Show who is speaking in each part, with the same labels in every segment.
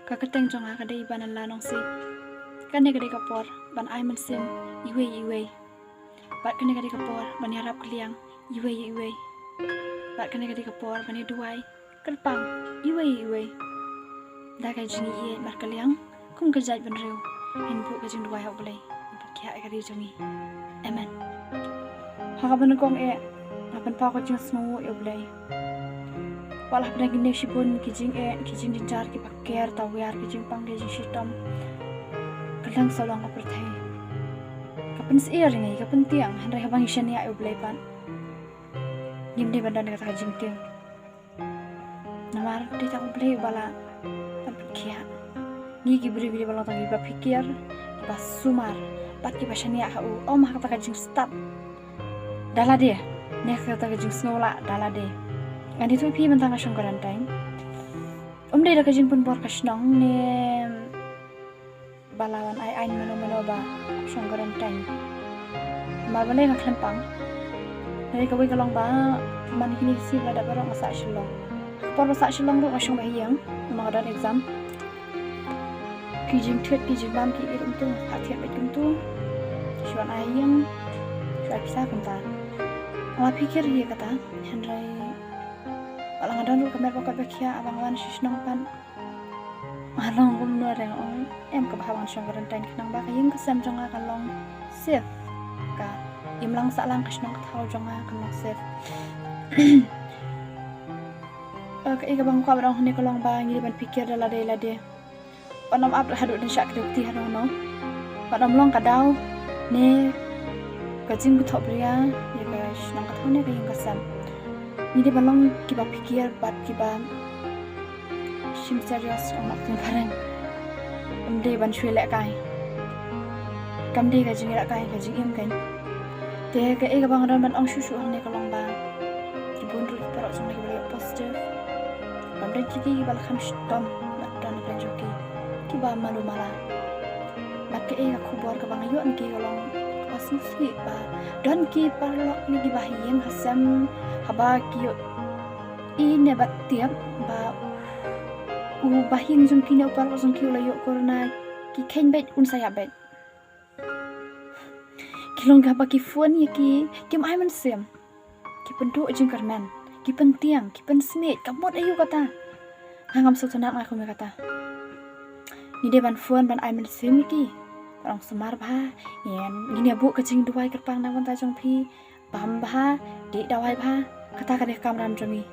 Speaker 1: kaketeng jonga kadai banan lanong si kane kadai kapor ban ai man sim iwe bat kane kadai kapor ban harap kliang iwe bat kane kadai kapor ban duai kerpang iwe da kai jingi ie mar kliang kum kejai ban reu hin bu ka jing duai hok belai kya kadai jongi amen ha ban kong ban pa ko jing smu e belai walah benda gini sipun kijing dincar ki paker tawyar kijing pang kijing sitam kadang salong ka perthai kapan seir ngai kapan tiang han rai bang isyan ya ublai pan nimde bandan ka kijing tiang namar de ta ublai bala pan kia ni ki bri bala tangi ba pikir ki ba sumar pat ki ba shania ha o ma ka kijing stop dala de ne ka kijing snola dala de Andi tu pi mentang asyong karantain. Dai da kajing pun bor kasnong ne balawan ai mano ba asyong karantain. Ma balai ka klempang. Dari ka kalong ba man kini si lada barang asa syilong. Por asa syilong ro asyong ba hiyang ma dan exam. Kijing thet kijing bam ki irum tu hatiat bet tu. Syuan ayang syuan pisah kunta. Ala pikir dia kata Henry Alang ada lu kamera pakai bekia abang wan sisnong pan along gumno reng ong em ke bahawan syong karantain kenang ba kayeng kesem jonga kalong sif ka imlang salang kesnong thau jonga kalong sif ka iga bang ka barang hone kalong ba ngi ban pikir dala de onam ap hadu den syak dukti hadu no padam long kadau ne kajing bu thobria ya ka snong ka thone kayeng kesem Ini balong kiba pikir bat kiba sim serius omak tin pareng umde ban shwe lek kai kamde ka jing lek kai ka jing em kai te ka e ka bang ran ban ong shu ne ka long ba kibun ru para song ne ka positive kamde chiki bal kham stom bat dan ka joki kiba malu mala bat ka e ka khubor ka bang yo an ki ka long asung swi ba dan ki parlok ni di bahiyem hasam haba kiyo ine bat tiap ba u bahin jum kine upar osong kiyo layo korna ki ken bet un saya bet kilong gaba ki fuan ye ki kim ai man sem ki pendu jing karmen ki pentiang ki pen smit kamot ayu kata hangam sotanak aku me kata ni de ban fuan ban ai man sem ki orang semar ba yen gini abu kecing duai kerpang na wan ta jong pi bam ba di dawai ba kata kade kamram jomi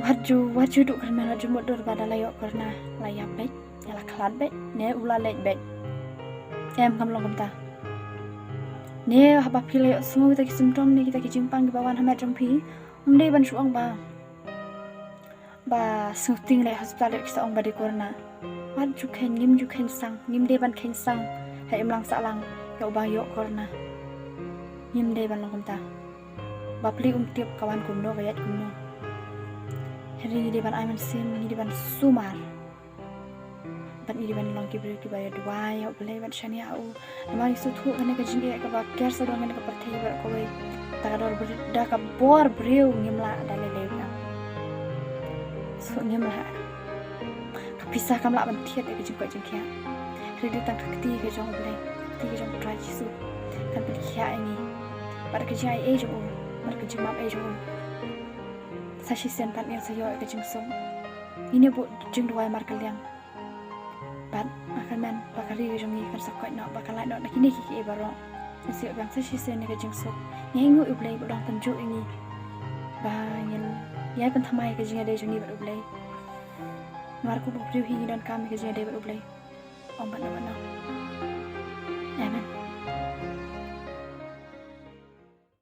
Speaker 1: waju duk karmen waju modur pada layok karna layak bet yala khalat bet ne ula lek bet em kam long kamta ne haba pi layok semua kita ki simptom ne kita ki jimpang ki bawan hamat jong pi umde ban suang ba suting le hospital ki sa ong ba di korna wat ju ken sang ngim de ban ken sang ha imlang salang yo ba yo korna ngim de ban long kamta bapli tiap kawan kumno kayat kumno hari ni ban aiman sim ni ban sumar ban ni ban long ki bayar dua ya boleh ban shania au amari su thu ane ka jinge ka ba ker sa dong ane ka parthai bar ko wei ta dor da ka bor breu ngimla dale le na so ngimla ka pisah kam la ban thiet ka jing ko jing kya hari tang kakti ka jong boleh ti ka jong try jisu kan pi kya ini bar ka jai e jong mereka jemap jom sashi sempat yang sayo ke jungsung ini bu jeng dua mar kaliang ban akan men bakari ke jongi kan sakoi no bakal lai no kini kiki baro sio bang sashi sen ke jungsung ngengu ublai bu dong penju ini banyen ya kan thamai ke jinga de jongi bu ublai marku bu priu hi dan kami ke jinga de bu ublai om ban no amen